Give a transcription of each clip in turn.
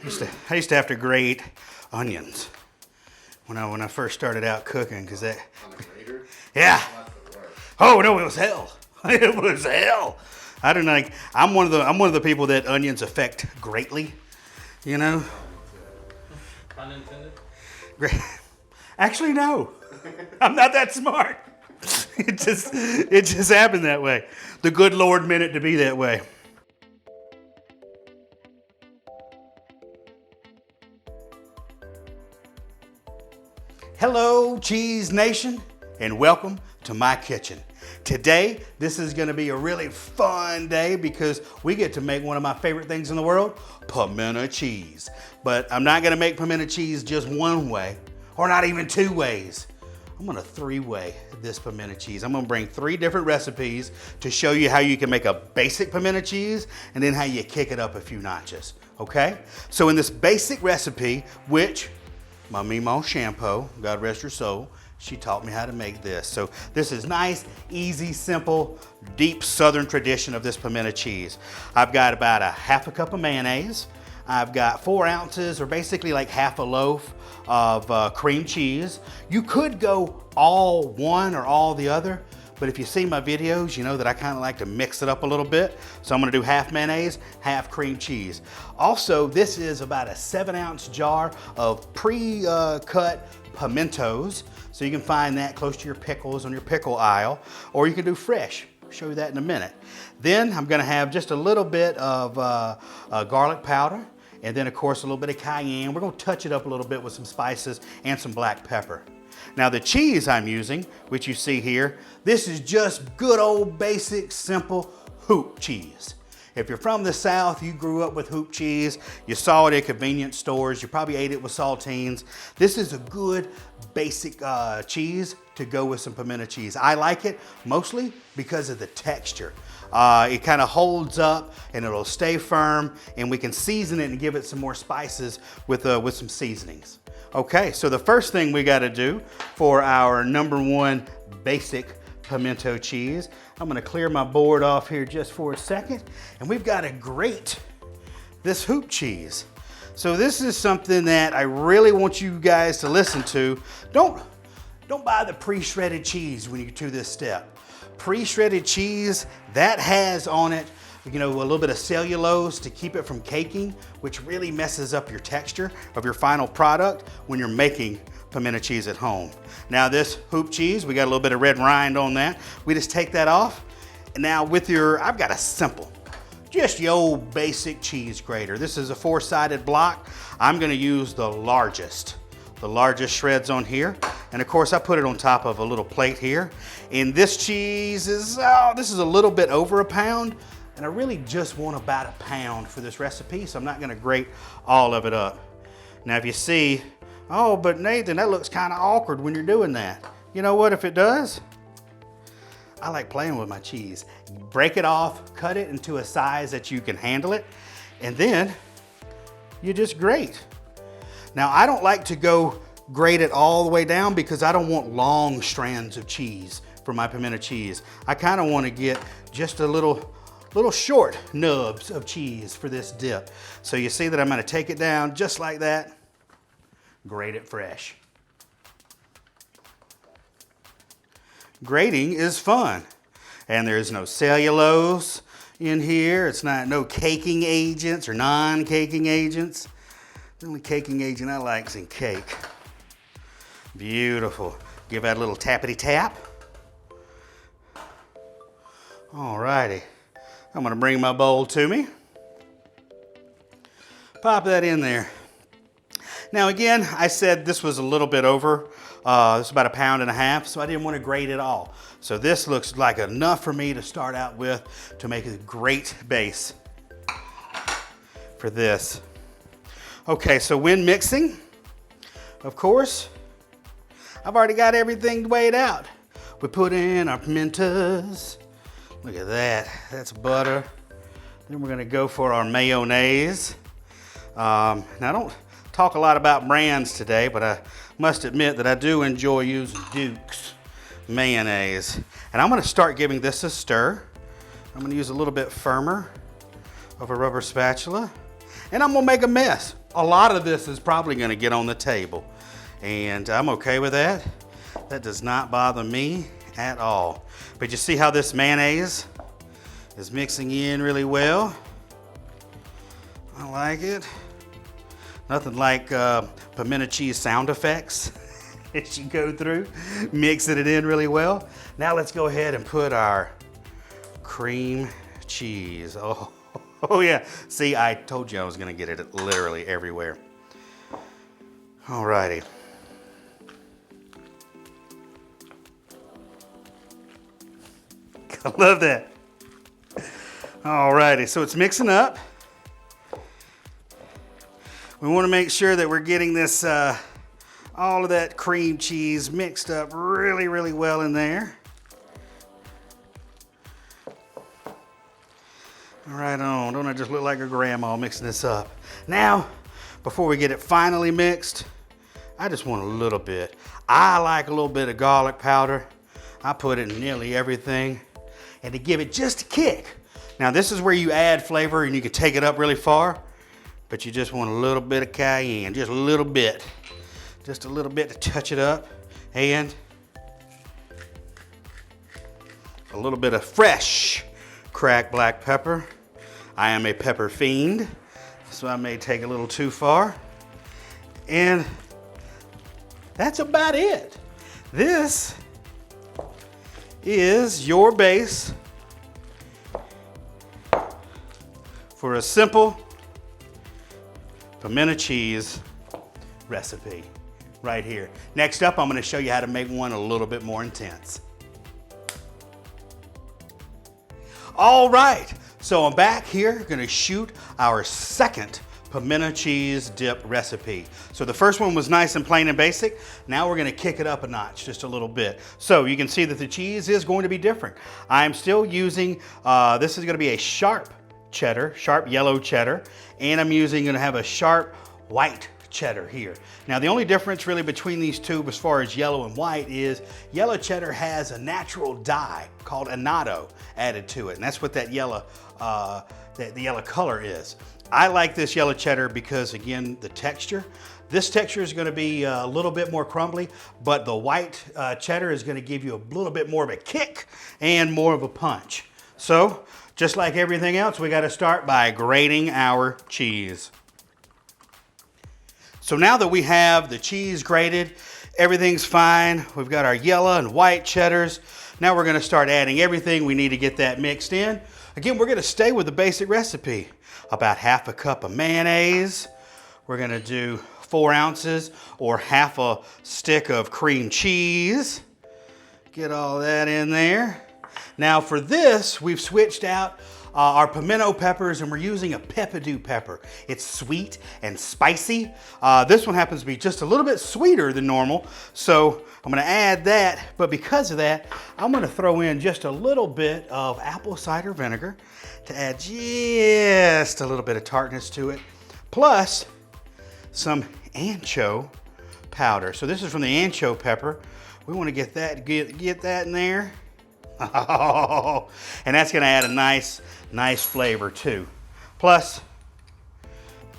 I used to have to grate onions when I first started out cooking, because that. On the grater? Yeah. Oh, that's the worst. Oh no, it was hell. It was hell. I don't like. I'm one of the people that onions affect greatly. You know. Pun intended. Great. Actually, no. I'm not that smart. It just happened that way. The good Lord meant it to be that way. Hello, Cheese Nation, and welcome to my kitchen. Today, this is going to be a really fun day because we get to make one of my favorite things in the world, pimento cheese. But I'm not going to make pimento cheese just one way, or not even two ways. I'm going to three-way this pimento cheese. I'm going to bring 3 different recipes to show you how you can make a basic pimento cheese and then how you kick it up a few notches, okay? So in this basic recipe, which my Mimo Shampoo, God rest her soul, she taught me how to make this. So this is nice, easy, simple, deep Southern tradition of this pimento cheese. I've got about a half a cup of mayonnaise. I've got 4 ounces, or basically like half a loaf of cream cheese. You could go all one or all the other, but if you see my videos, you know that I kind of like to mix it up a little bit. So I'm gonna do half mayonnaise, half cream cheese. Also, this is about a 7-ounce jar of pre-cut pimentos. So you can find that close to your pickles on your pickle aisle, or you can do fresh. I'll show you that in a minute. Then I'm gonna have just a little bit of garlic powder, and then of course a little bit of cayenne. We're gonna touch it up a little bit with some spices and some black pepper. Now the cheese I'm using, which you see here, this is just good old basic simple hoop cheese. If you're from the South, you grew up with hoop cheese, you saw it at convenience stores, you probably ate it with saltines. This is a good basic cheese to go with some pimento cheese. I like it mostly because of the texture. It kind of holds up and it'll stay firm, and we can season it and give it some more spices with some seasonings. Okay, so the first thing we gotta do for our #1 basic pimento cheese, I'm gonna clear my board off here just for a second, and we've gotta grate this hoop cheese. So this is something that I really want you guys to listen to. Don't buy the pre-shredded cheese when you do this step. Pre-shredded cheese, that has on it, you know, a little bit of cellulose to keep it from caking, which really messes up your texture of your final product when you're making pimento cheese at home. Now this hoop cheese, we got a little bit of red rind on that. We just take that off. And now with I've got a simple, just your old basic cheese grater. This is a 4-sided block. I'm gonna use the largest shreds on here. And of course I put it on top of a little plate here. And this cheese is, this is a little bit over a pound. And I really just want about a pound for this recipe, so I'm not gonna grate all of it up. Now if you see, oh, but Nathan, that looks kind of awkward when you're doing that. You know what, if it does, I like playing with my cheese. Break it off, cut it into a size that you can handle it, and then you just grate. Now I don't like to go grate it all the way down because I don't want long strands of cheese for my pimento cheese. I kind of want to get just a little short nubs of cheese for this dip. So you see that I'm gonna take it down just like that, grate it fresh. Grating is fun, and there's no cellulose in here. It's no caking agents or non-caking agents. The only caking agent I like is in cake. Beautiful. Give that a little tappity tap. All righty. I'm gonna bring my bowl to me. Pop that in there. Now again, I said this was a little bit over. This is about 1.5 pounds, so I didn't want to grate it all. So this looks like enough for me to start out with to make a great base for this. Okay, so when mixing, of course, I've already got everything weighed out. We put in our pimentos. Look at that, that's butter. Then we're gonna go for our mayonnaise. Now I don't talk a lot about brands today, but I must admit that I do enjoy using Duke's mayonnaise. And I'm gonna start giving this a stir. I'm gonna use a little bit firmer of a rubber spatula. And I'm gonna make a mess. a lot of this is probably gonna get on the table. And I'm okay with that. That does not bother me at all. But you see how this mayonnaise is mixing in really well? I like it. Nothing like pimento cheese sound effects as you go through, mixing it in really well. Now let's go ahead and put our cream cheese. Oh yeah, see, I told you I was gonna get it literally everywhere. Alrighty. I love that. Alrighty, so it's mixing up. We want to make sure that we're getting this, all of that cream cheese mixed up really, really well in there. Right on, don't I just look like a grandma mixing this up? Now, before we get it finally mixed, I just want a little bit. I like a little bit of garlic powder. I put it in nearly everything, and to give it just a kick. Now this is where you add flavor and you can take it up really far, but you just want a little bit of cayenne, just a little bit. Just a little bit to touch it up, and a little bit of fresh cracked black pepper. I am a pepper fiend, so I may take a little too far. And that's about it. This is your base for a simple pimento cheese recipe right here. Next up, I'm going to show you how to make one a little bit more intense. All right, so I'm back here going to shoot our second pimento cheese dip recipe. So the first one was nice and plain and basic. Now we're going to kick it up a notch just a little bit. So you can see that the cheese is going to be different. I'm still using, this is going to be a sharp cheddar, sharp yellow cheddar, and I'm going to have a sharp white cheddar here. Now the only difference really between these two as far as yellow and white is yellow cheddar has a natural dye called annatto added to it, and that's what that yellow, the yellow color is. I like this yellow cheddar because, again, the texture. This texture is going to be a little bit more crumbly, but the white cheddar is going to give you a little bit more of a kick and more of a punch. So just like everything else, we got to start by grating our cheese. So now that we have the cheese grated, everything's fine. We've got our yellow and white cheddars. Now we're going to start adding everything we need to get that mixed in. Again, we're going to stay with the basic recipe. About half a cup of mayonnaise. We're going to do 4 ounces or half a stick of cream cheese. Get all that in there. Now for this, we've switched out our pimento peppers, and we're using a Peppadew pepper. It's sweet and spicy. This one happens to be just a little bit sweeter than normal, so I'm gonna add that, but because of that, I'm gonna throw in just a little bit of apple cider vinegar to add just a little bit of tartness to it, plus some Ancho powder. So this is from the Ancho pepper. We wanna get that in there. Oh, and that's gonna add a nice flavor too. Plus,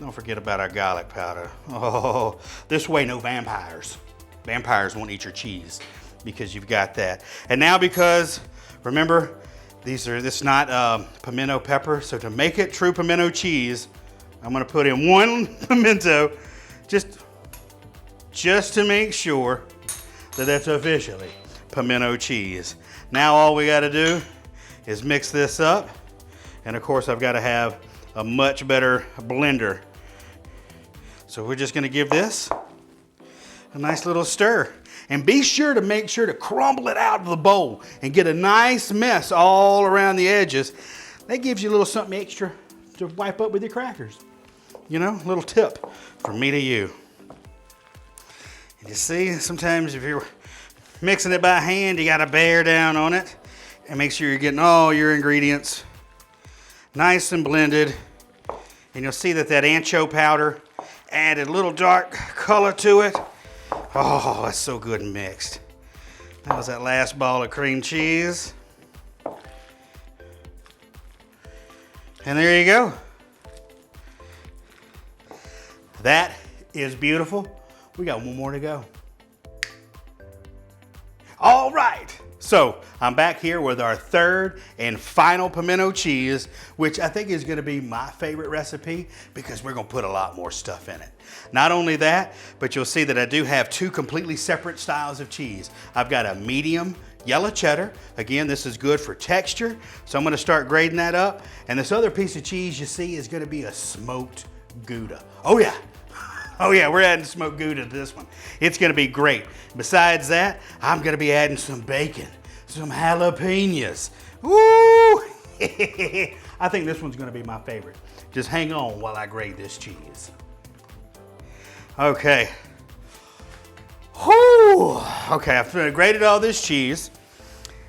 don't forget about our garlic powder. Oh, this way no vampires. Vampires won't eat your cheese because you've got that. And now, because remember, this is not pimento pepper, so to make it true pimento cheese, I'm gonna put in 1 pimento just to make sure that that's officially pimento cheese. Now all we gotta do is mix this up. And of course I've gotta have a much better blender. So we're just gonna give this a nice little stir. And be sure to make sure to crumble it out of the bowl and get a nice mess all around the edges. That gives you a little something extra to wipe up with your crackers. You know, a little tip from me to you. And you see, sometimes if you're mixing it by hand, you gotta bear down on it and make sure you're getting all your ingredients nice and blended. And you'll see that Ancho powder added a little dark color to it. Oh, that's so good and mixed. That was that last ball of cream cheese. And there you go. That is beautiful. We got one more to go. All right, so I'm back here with our third and final pimento cheese, which I think is gonna be my favorite recipe because we're gonna put a lot more stuff in it. Not only that, but you'll see that I do have two completely separate styles of cheese. I've got a medium yellow cheddar. Again, this is good for texture, so I'm gonna start grading that up. And this other piece of cheese you see is gonna be a smoked Gouda. Oh yeah. Oh yeah, we're adding smoked Gouda to this one. It's gonna be great. Besides that, I'm gonna be adding some bacon, some jalapenos. Woo! I think this one's gonna be my favorite. Just hang on while I grade this cheese. Okay. Whew. Okay, I've graded all this cheese,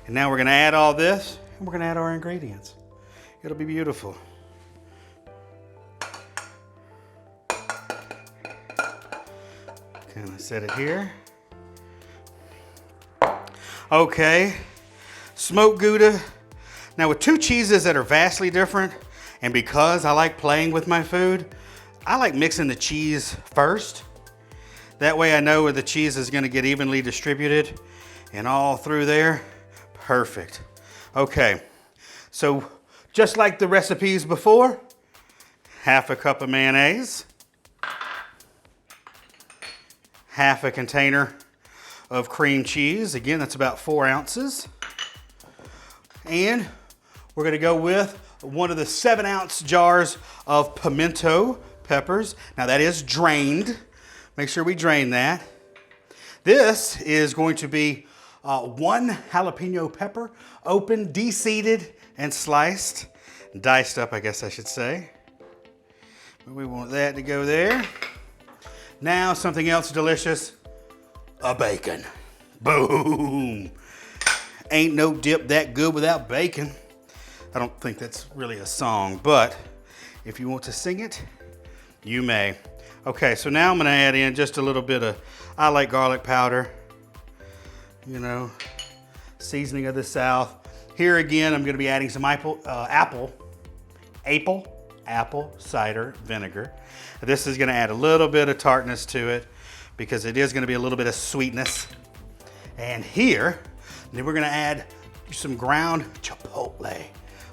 and now we're gonna add all this, and we're gonna add our ingredients. It'll be beautiful. Kind of set it here. Okay, smoked Gouda. Now with two cheeses that are vastly different, and because I like playing with my food, I like mixing the cheese first. That way I know where the cheese is gonna get evenly distributed and all through there. Perfect. Okay, so just like the recipes before, half a cup of mayonnaise, half a container of cream cheese. Again, that's about 4 ounces. And we're gonna go with one of the 7-ounce jars of pimento peppers. Now that is drained. Make sure we drain that. This is going to be 1 jalapeno pepper, open, de-seeded, and sliced. Diced up, I guess I should say. We want that to go there. Now something else delicious, a bacon. Boom. Ain't no dip that good without bacon. I don't think that's really a song, but if you want to sing it, you may. Okay, so now I'm gonna add in just a little bit of, I like garlic powder, you know, seasoning of the South. Here again, I'm gonna be adding some apple cider vinegar. This is gonna add a little bit of tartness to it because it is gonna be a little bit of sweetness. And here, then we're gonna add some ground chipotle.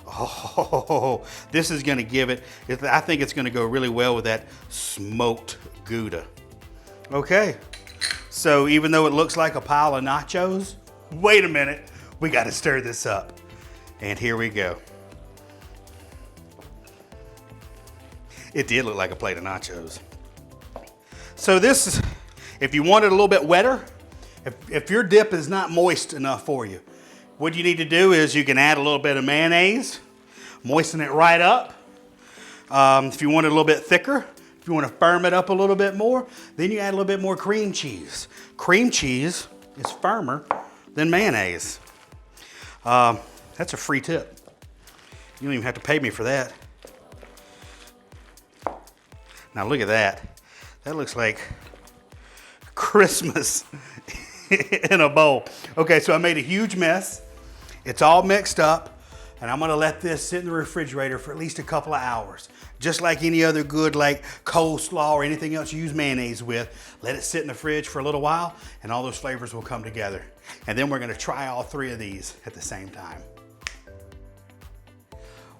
Oh, this is gonna give it, I think it's gonna go really well with that smoked Gouda. Okay, so even though it looks like a pile of nachos, wait a minute, we gotta stir this up. And here we go. It did look like a plate of nachos. So this, if you want it a little bit wetter, if your dip is not moist enough for you, what you need to do is you can add a little bit of mayonnaise, moisten it right up. If you want it a little bit thicker, if you want to firm it up a little bit more, then you add a little bit more cream cheese. Cream cheese is firmer than mayonnaise. That's a free tip. You don't even have to pay me for that. Now look at that. That looks like Christmas in a bowl. Okay, so I made a huge mess. It's all mixed up, and I'm gonna let this sit in the refrigerator for at least a couple of hours. Just like any other good like coleslaw or anything else you use mayonnaise with, let it sit in the fridge for a little while and all those flavors will come together. And then we're gonna try all 3 of these at the same time.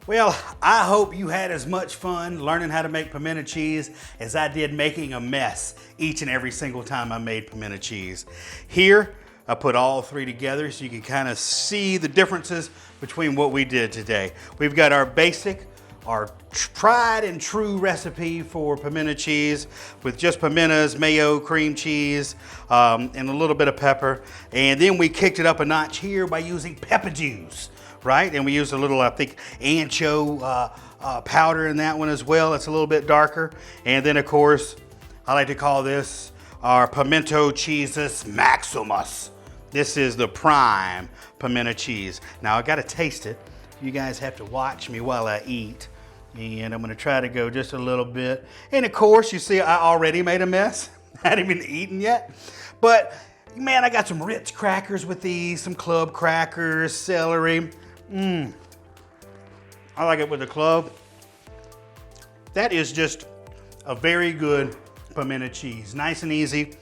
Well, I hope you had as much fun learning how to make pimento cheese as I did making a mess each and every single time I made pimento cheese. Here, I put all 3 together so you can kind of see the differences between what we did today. We've got our basic, our tried and true recipe for pimento cheese with just pimentos, mayo, cream cheese, and a little bit of pepper. And then we kicked it up a notch here by using Peppadews. Right? And we used a little, I think, Ancho powder in that one as well. It's a little bit darker. And then, of course, I like to call this our Pimento Cheeses Maximus. This is the prime pimento cheese. Now, I got to taste it. You guys have to watch me while I eat. And I'm going to try to go just a little bit. And, of course, you see I already made a mess. I hadn't even eaten yet. But, man, I got some Ritz crackers with these, some club crackers, celery. I like it with the clove. That is just a very good pimento cheese. Nice and easy.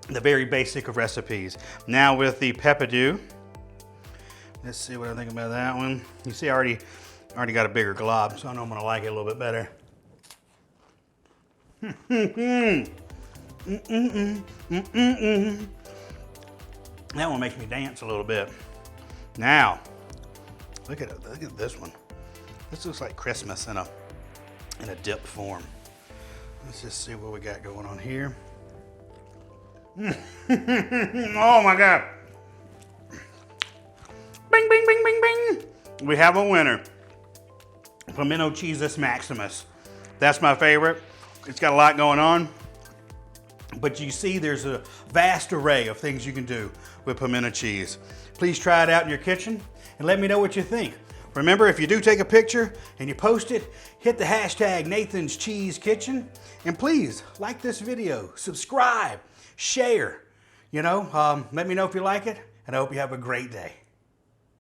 The very basic of recipes. Now with the Peppadew. Let's see what I think about that one. You see, I already got a bigger glob, so I know I'm gonna like it a little bit better. That one makes me dance a little bit. Now, look at this one. This looks like Christmas in a dip form. Let's just see what we got going on here. Oh my God. Bing, bing, bing, bing, bing. We have a winner. Pimento Cheese Maximus. That's my favorite. It's got a lot going on. But you see there's a vast array of things you can do with pimento cheese. Please try it out in your kitchen and let me know what you think. Remember, if you do take a picture and you post it, hit the hashtag Nathan's Cheese Kitchen. And please like this video, subscribe, share. Let me know if you like it, and I hope you have a great day.